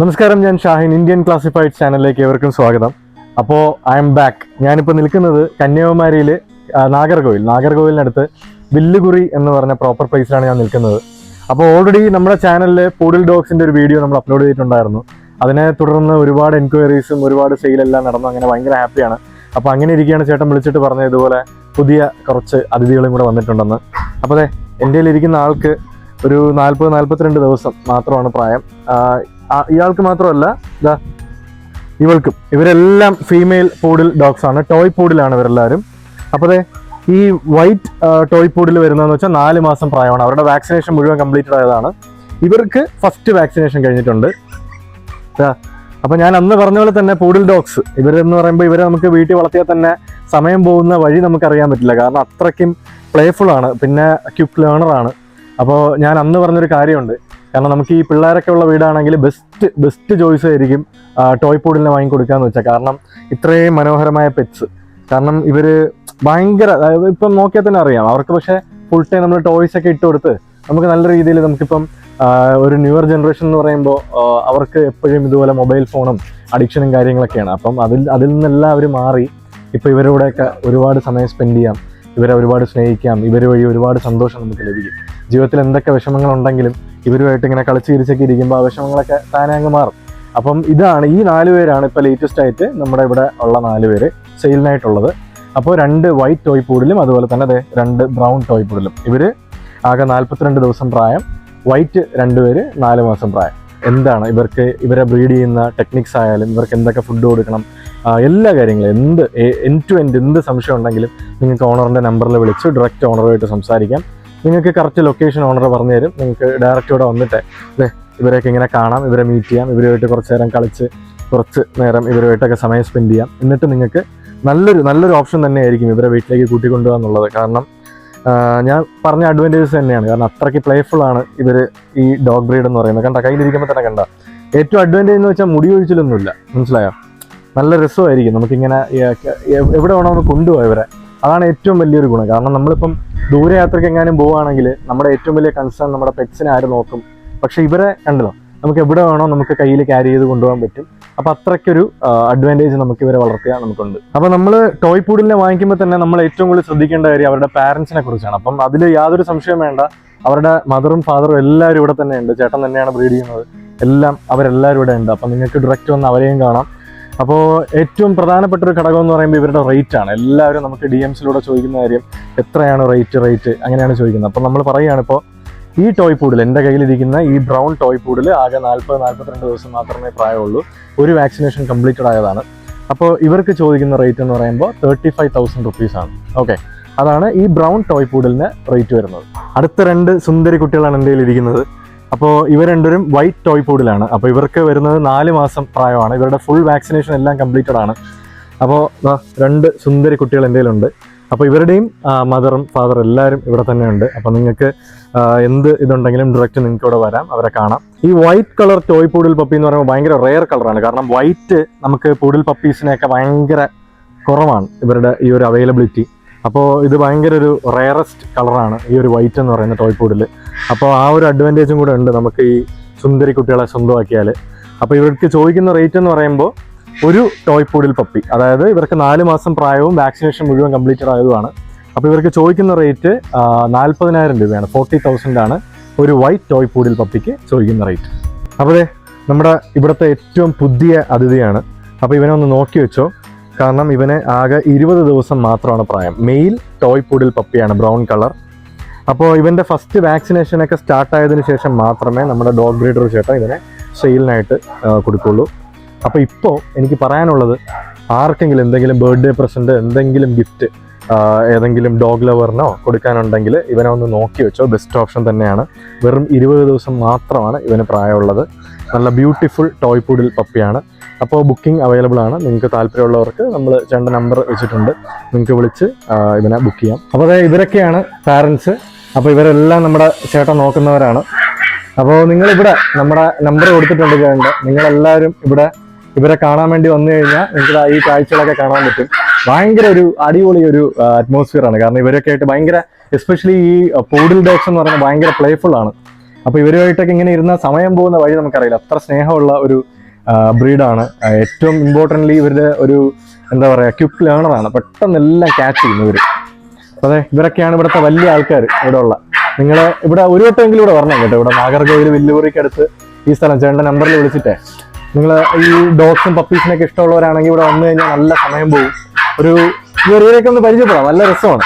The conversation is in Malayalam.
നമസ്കാരം, ഞാൻ ഷാഹിൻ. ഇന്ത്യൻ ക്ലാസിഫൈഡ് ചാനലിലേക്ക് ഏവർക്കും സ്വാഗതം. അപ്പോൾ ഐ എം ബാക്ക്. ഞാനിപ്പോൾ നിൽക്കുന്നത് കന്യാകുമാരിയിൽ നാഗർകോവിലിനടുത്ത് വില്ലുകുറി എന്ന് പറഞ്ഞ പ്രോപ്പർ പ്ലേസിലാണ് ഞാൻ നിൽക്കുന്നത്. അപ്പോൾ ഓൾറെഡി നമ്മുടെ ചാനലിൽ പൂഡിൽ ഡോഗ്സിൻ്റെ ഒരു വീഡിയോ നമ്മൾ അപ്ലോഡ് ചെയ്തിട്ടുണ്ടായിരുന്നു. അതിനെ തുടർന്ന് ഒരുപാട് എൻക്വയറീസും ഒരുപാട് സെയിലെല്ലാം നടന്നു. അങ്ങനെ ഭയങ്കര ഹാപ്പിയാണ്. അപ്പോൾ അങ്ങനെ ഇരിക്കുകയാണ് ചേട്ടൻ വിളിച്ചിട്ട് പറഞ്ഞത് ഇതുപോലെ പുതിയ കുറച്ച് അതിഥികളും കൂടെ വന്നിട്ടുണ്ടെന്ന്. അപ്പോൾ അതെ, എൻ്റെ ഇരിക്കുന്ന ആൾക്ക് ഒരു 40-42 ദിവസം മാത്രമാണ് പ്രായം. ഇയാൾക്ക് മാത്രമല്ല, ഇവൾക്കും. ഇവരെല്ലാം ഫീമെയിൽ പൂഡിൽ ഡോഗ്സ് ആണ്. ടോയ് പൂഡിലാണ് ഇവരെല്ലാവരും. അപ്പോൾ അതെ, ഈ വൈറ്റ് ടോയ് പൂഡിൽ വരുന്നതെന്ന് വെച്ചാൽ 4 മാസം പ്രായമാണ്. അവരുടെ വാക്സിനേഷൻ മുഴുവൻ കംപ്ലീറ്റഡ് ആയതാണ്. ഇവർക്ക് ഫസ്റ്റ് വാക്സിനേഷൻ കഴിഞ്ഞിട്ടുണ്ട്. അപ്പോൾ ഞാൻ അന്ന് പറഞ്ഞ പോലെ തന്നെ പൂഡിൽ ഡോഗ്സ് ഇവരെന്ന് പറയുമ്പോൾ ഇവരെ നമുക്ക് വീട്ടിൽ വളർത്തിയാൽ തന്നെ സമയം പോകുന്ന വഴി നമുക്കറിയാൻ പറ്റില്ല. കാരണം അത്രയ്ക്കും പ്ലേഫുൾ ആണ്, പിന്നെ ക്വിക്ക് ലേണറാണ്. അപ്പോൾ ഞാൻ അന്ന് പറഞ്ഞൊരു കാര്യമുണ്ട്. കാരണം നമുക്ക് ഈ പിള്ളേരൊക്കെ ഉള്ള വീടാണെങ്കിൽ ബെസ്റ്റ് ചോയ്സ് ആയിരിക്കും ടോയ് പൂഡിലിനെ വാങ്ങിക്കൊടുക്കാന്ന് വെച്ചാൽ. കാരണം ഇത്രയും മനോഹരമായ പെറ്റ്സ്. കാരണം ഇവർ ഭയങ്കര, ഇപ്പം നോക്കിയാൽ തന്നെ അറിയാം അവർക്ക്. പക്ഷേ ഫുൾ ടൈം നമ്മൾ ടോയ്സ് ഒക്കെ ഇട്ട് കൊടുത്ത് നമുക്ക് നല്ല രീതിയിൽ നമുക്കിപ്പം ഒരു ന്യൂവർ ജനറേഷൻ എന്ന് പറയുമ്പോൾ അവർക്ക് എപ്പോഴും ഇതുപോലെ മൊബൈൽ ഫോണും അഡിക്ഷനും കാര്യങ്ങളൊക്കെയാണ്. അപ്പം അതിൽ നിന്നെല്ലാം അവർ മാറി ഇപ്പോൾ ഇവരോടെയൊക്കെ ഒരുപാട് സമയം സ്പെൻഡ് ചെയ്യാം, ഇവരെ ഒരുപാട് സ്നേഹിക്കാം, ഇവർ വഴി ഒരുപാട് സന്തോഷം നമുക്ക് ലഭിക്കും. ജീവിതത്തിൽ എന്തൊക്കെ വിഷമങ്ങളുണ്ടെങ്കിലും ഇവരുമായിട്ട് ഇങ്ങനെ കളിച്ച് ചിരിച്ചൊക്കെ ഇരിക്കുമ്പോൾ ആ വിഷമങ്ങളൊക്കെ താനെ അങ്ങ് മാറും. അപ്പം ഇതാണ്, ഈ 4 പേരാണ് ഇപ്പോൾ ലേറ്റസ്റ്റ് ആയിട്ട് നമ്മുടെ ഇവിടെ ഉള്ള 4 പേര് സെയിലിനായിട്ടുള്ളത്. അപ്പോൾ 2 വൈറ്റ് ടോയ് പൂഡിലും അതുപോലെ തന്നെ 2 ബ്രൗൺ ടോയ് പൂഡിലും. ഇവർ ആകെ 42 ദിവസം പ്രായം. വൈറ്റ് 2 പേര് 4 മാസം പ്രായം. എന്താണ് ഇവരെ ബ്രീഡ് ചെയ്യുന്ന ടെക്നിക്സ് ആയാലും ഇവർക്ക് എന്തൊക്കെ ഫുഡ് കൊടുക്കണം, എല്ലാ കാര്യങ്ങളും എൻഡ് ടു എൻഡ് എന്ത് സംശയം ഉണ്ടെങ്കിലും നിങ്ങൾക്ക് ഓണറിൻ്റെ നമ്പറിൽ വിളിച്ച് ഡയറക്റ്റ് ഓണറുമായിട്ട് സംസാരിക്കാം. നിങ്ങൾക്ക് കറക്റ്റ് ലൊക്കേഷൻ ഓണർ പറഞ്ഞു തരും. നിങ്ങൾക്ക് ഡയറക്റ്റ് ഇവിടെ വന്നിട്ട് ഇവരെയൊക്കെ ഇങ്ങനെ കാണാം, ഇവരെ മീറ്റ് ചെയ്യാം, ഇവരുമായിട്ട് കുറച്ച് നേരം കളിച്ച് കുറച്ച് നേരം ഇവരുമായിട്ടൊക്കെ സമയം സ്പെൻഡ് ചെയ്യാം. എന്നിട്ട് നിങ്ങൾക്ക് നല്ലൊരു ഓപ്ഷൻ തന്നെയായിരിക്കും ഇവരെ വീട്ടിലേക്ക് കൂട്ടിക്കൊണ്ടുപോകുക എന്നുള്ളത്. കാരണം ഞാൻ പറഞ്ഞ അഡ്വാൻറ്റേജസ് തന്നെയാണ്. കാരണം അത്രയ്ക്ക് പ്ലേഫുൾ ആണ് ഇവർ, ഈ ഡോഗ് ബ്രീഡ് എന്ന് പറയുന്നത്. കണ്ട, കയ്യിലിരിക്കുമ്പോൾ തന്നെ കണ്ട. ഏറ്റവും അഡ്വാൻറ്റേജ് എന്ന് വെച്ചാൽ മുടി ഒഴിച്ചിലൊന്നുമില്ല, മനസ്സിലായോ? നല്ല രസമായിരിക്കും നമുക്കിങ്ങനെ എവിടെ വേണമെന്ന് കൊണ്ടുപോകാം ഇവരെ. അതാണ് ഏറ്റവും വലിയൊരു ഗുണം. കാരണം നമ്മളിപ്പം ദൂരയാത്രയ്ക്ക് എങ്ങാനും പോവുകയാണെങ്കിൽ നമ്മുടെ ഏറ്റവും വലിയ കൺസേൺ നമ്മുടെ പെറ്റ്സിനെ ആര് നോക്കും. പക്ഷെ ഇവരെ കണ്ടല്ലോ, നമുക്ക് എവിടെ വേണോ നമുക്ക് കയ്യിൽ ക്യാരി ചെയ്ത് കൊണ്ടുപോകാൻ പറ്റും. അപ്പോൾ അത്രയ്ക്കൊരു അഡ്വാൻറ്റേജ് നമുക്ക് ഇവരെ വളർത്തിയാൽ നമുക്കുണ്ട്. അപ്പോൾ നമ്മൾ ടോയ് പൂഡിലിനെ വാങ്ങിക്കുമ്പോൾ തന്നെ നമ്മൾ ഏറ്റവും കൂടുതൽ ശ്രദ്ധിക്കേണ്ട കാര്യം അവരുടെ പാരൻസിനെ കുറിച്ചാണ്. അപ്പം അതിൽ യാതൊരു സംശയം വേണ്ട. അവരുടെ മദറും ഫാദറും എല്ലാവരും ഇവിടെ തന്നെ ഉണ്ട്. ചേട്ടൻ തന്നെയാണ് ബ്രീഡ് ചെയ്യുന്നത്. അവരെല്ലാവരും ഇവിടെ ഉണ്ട്. അപ്പം നിങ്ങൾക്ക് ഡയറക്റ്റ് വന്ന് അവരെയും കാണാം. അപ്പോൾ ഏറ്റവും പ്രധാനപ്പെട്ട ഒരു ഘടകം എന്ന് പറയുമ്പോൾ ഇവരുടെ റേറ്റ് ആണ്. എല്ലാവരും നമുക്ക് DMസിലൂടെ ചോദിക്കുന്ന കാര്യം, എത്രയാണ് റേറ്റ് അങ്ങനെയാണ് ചോദിക്കുന്നത്. അപ്പോൾ നമ്മൾ പറയുകയാണ്, ഇപ്പോൾ ഈ ടോയ് പൂഡിൽ, എൻ്റെ കയ്യിലിരിക്കുന്ന ഈ ബ്രൗൺ ടോയ് പൂഡിൽ ആകെ 40-42 ദിവസം മാത്രമേ പ്രായമുള്ളൂ. ഒരു വാക്സിനേഷൻ കംപ്ലീറ്റഡ് ആയതാണ്. അപ്പോൾ ഇവർക്ക് ചോദിക്കുന്ന റേറ്റ് എന്ന് പറയുമ്പോൾ 35,000 റുപ്പീസാണ്. ഓക്കെ, അതാണ് ഈ ബ്രൗൺ ടോയ് പൂഡിലിന് റേറ്റ് വരുന്നത്. അടുത്ത 2 സുന്ദരി കുട്ടികളാണ് എൻ്റെ കയ്യിലിരിക്കുന്നത്. അപ്പോൾ ഇവർ രണ്ടുപേരും വൈറ്റ് ടോയ് പൂഡിലാണ്. അപ്പോൾ ഇവർക്ക് വരുന്നത് 4 മാസം പ്രായമാണ്. ഇവരുടെ ഫുൾ വാക്സിനേഷൻ എല്ലാം കംപ്ലീറ്റഡ് ആണ്. അപ്പോൾ 2 സുന്ദരി കുട്ടികൾ എൻ്റെ കയ്യിലുണ്ട്. അപ്പോൾ ഇവരുടെയും മദറും ഫാദറും എല്ലാവരും ഇവിടെ തന്നെ ഉണ്ട്. അപ്പോൾ നിങ്ങൾക്ക് എന്ത് ഇതുണ്ടെങ്കിലും ഡയറക്റ്റ് നിങ്ങൾക്ക് ഇവിടെ വരാം, അവരെ കാണാം. ഈ white colour toy poodle puppy എന്ന് പറയുമ്പോൾ ഭയങ്കര റെയർ കളറാണ്. കാരണം വൈറ്റ് നമുക്ക് പൂഡിൽ പപ്പീസിനെയൊക്കെ ഭയങ്കര കുറവാണ് ഇവരുടെ ഈ ഒരു അവൈലബിലിറ്റി. അപ്പോൾ ഇത് ഭയങ്കര ഒരു റെയറസ്റ്റ് കളറാണ് ഈ ഒരു വൈറ്റ് എന്ന് പറയുന്ന ടോയ് പൂഡിൽ. അപ്പോൾ ആ ഒരു അഡ്വാൻറ്റേജും കൂടെ ഉണ്ട് നമുക്ക് ഈ സുന്ദരി കുട്ടികളെ സ്വന്തമാക്കിയാൽ. അപ്പോൾ ഇവർക്ക് ചോദിക്കുന്ന റേറ്റ് എന്ന് പറയുമ്പോൾ ഒരു ടോയ് പൂഡിൽ പപ്പി, അതായത് ഇവർക്ക് 4 മാസം പ്രായവും വാക്സിനേഷൻ മുഴുവൻ കംപ്ലീറ്റഡ് ആയതുമാണ്. അപ്പോൾ ഇവർക്ക് ചോദിക്കുന്ന റേറ്റ് 40,000 രൂപയാണ്. 40,000 ആണ് ഒരു വൈറ്റ് ടോയ് പൂഡിൽ പപ്പിക്ക് ചോദിക്കുന്ന റേറ്റ്. അപ്പോൾ നമ്മുടെ ഇവിടുത്തെ ഏറ്റവും പുതിയ അതിഥിയാണ്. അപ്പോൾ ഇവനെ ഒന്ന് നോക്കി വെച്ചോ. കാരണം ഇവന് ആകെ 20 ദിവസം മാത്രമാണ് പ്രായം. മെയിൽ ടോയ് പൂഡിൽ പപ്പിയാണ്, ബ്രൗൺ കളർ. അപ്പോൾ ഇവൻ്റെ ഫസ്റ്റ് വാക്സിനേഷനൊക്കെ സ്റ്റാർട്ടായതിനു ശേഷം മാത്രമേ നമ്മുടെ ഡോഗ് ബ്രീഡർ ചേട്ടൻ ഇതിനെ സെയിലിനായിട്ട് കൊടുക്കുള്ളൂ. അപ്പോൾ ഇപ്പോൾ എനിക്ക് പറയാനുള്ളത്, ആർക്കെങ്കിലും എന്തെങ്കിലും ബർത്ത്ഡേ പ്രസൻറ്റ്, എന്തെങ്കിലും ഗിഫ്റ്റ് ഏതെങ്കിലും ഡോഗ് ലവറിനോ കൊടുക്കാനുണ്ടെങ്കിൽ ഇവനെ ഒന്ന് നോക്കി വെച്ചോ. ബെസ്റ്റ് ഓപ്ഷൻ തന്നെയാണ്. വെറും 20 ദിവസം മാത്രമാണ് ഇവന് പ്രായമുള്ളത്. നല്ല ബ്യൂട്ടിഫുൾ ടോയ് പൂഡിൽ പപ്പിയാണ്. അപ്പോൾ ബുക്കിംഗ് അവൈലബിൾ ആണ്. നിങ്ങൾക്ക് താല്പര്യമുള്ളവർക്ക് നമ്മൾ ചേട്ടൻ്റെ നമ്പർ വെച്ചിട്ടുണ്ട്, നിങ്ങൾക്ക് വിളിച്ച് ഇതിനെ ബുക്ക് ചെയ്യാം. അപ്പോൾ ഇവരൊക്കെയാണ് പാരൻസ്. അപ്പോൾ ഇവരെല്ലാം നമ്മുടെ ചേട്ടൻ നോക്കുന്നവരാണ്. അപ്പോൾ നിങ്ങളിവിടെ നമ്മുടെ നമ്പർ കൊടുത്തിട്ടുണ്ട് ചേട്ടൻ്റെ. നിങ്ങളെല്ലാവരും ഇവരെ കാണാൻ വേണ്ടി വന്നു കഴിഞ്ഞാൽ നിങ്ങൾക്ക് ഈ കാഴ്ചകളൊക്കെ കാണാൻ പറ്റും. ഭയങ്കര ഒരു അടിപൊളി ഒരു അറ്റ്മോസ്ഫിയർ ആണ്. കാരണം ഇവരൊക്കെ ആയിട്ട് ഭയങ്കര, എസ്പെഷ്യലി ഈ പൂഡിൽ ഡോഗ്സ് എന്ന് പറയുന്നത് ഭയങ്കര പ്ലേഫുൾ ആണ്. അപ്പോൾ ഇവരുമായിട്ടൊക്കെ ഇങ്ങനെ ഇരുന്ന സമയം പോകുന്ന വഴി നമുക്കറിയില്ല. അത്ര സ്നേഹമുള്ള ഒരു ബ്രീഡാണ്. ഏറ്റവും ഇമ്പോർട്ടൻ്റ്ലി ഇവരുടെ ഒരു എന്താ പറയുക, ക്വിക്ക് ലേണറാണ്. പെട്ടെന്ന് എല്ലാം ക്യാച്ച് ചെയ്യുന്നു ഇവർ. അതെ, ഇവരൊക്കെയാണ് ഇവിടുത്തെ വലിയ ആൾക്കാർ ഇവിടെ ഉള്ള. നിങ്ങൾ ഇവിടെ ഒരു വട്ടമെങ്കിലും ഇവിടെ വരണം കേട്ടോ. ഇവിടെ നാഗർകോവിൽ വില്ലുപുറിക്കടുത്ത് ഈ സ്ഥലം ചേട്ടൻ്റെ നമ്പറിൽ വിളിച്ചിട്ടേ നിങ്ങൾ ഈ ഡോഗ്സും പപ്പീസിനൊക്കെ ഇഷ്ടമുള്ളവരാണെങ്കിൽ ഇവിടെ വന്നു കഴിഞ്ഞാൽ നല്ല സമയം പോകും. ഒരു ഈ ഏരിയയൊക്കെ ഒന്ന് പരിചയപ്പെടാം, നല്ല രസമാണ്.